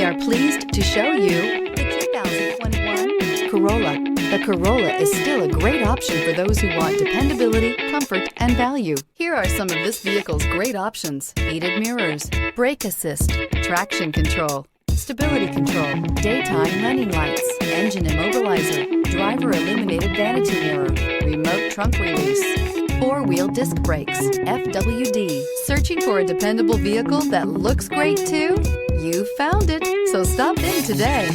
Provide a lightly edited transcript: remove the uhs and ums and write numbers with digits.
are pleased to show you the 2021 Corolla. The Corolla is still a great option for those who want dependability, comfort, and value. Here are some of this vehicle's great options: heated mirrors, brake assist, traction control, stability control, daytime running lights, engine immobilizer, driver illuminated vanity mirror, remote trunk release, four-wheel disc brakes, FWD. Searching for a dependable vehicle that looks great too? You found it, so stop in today.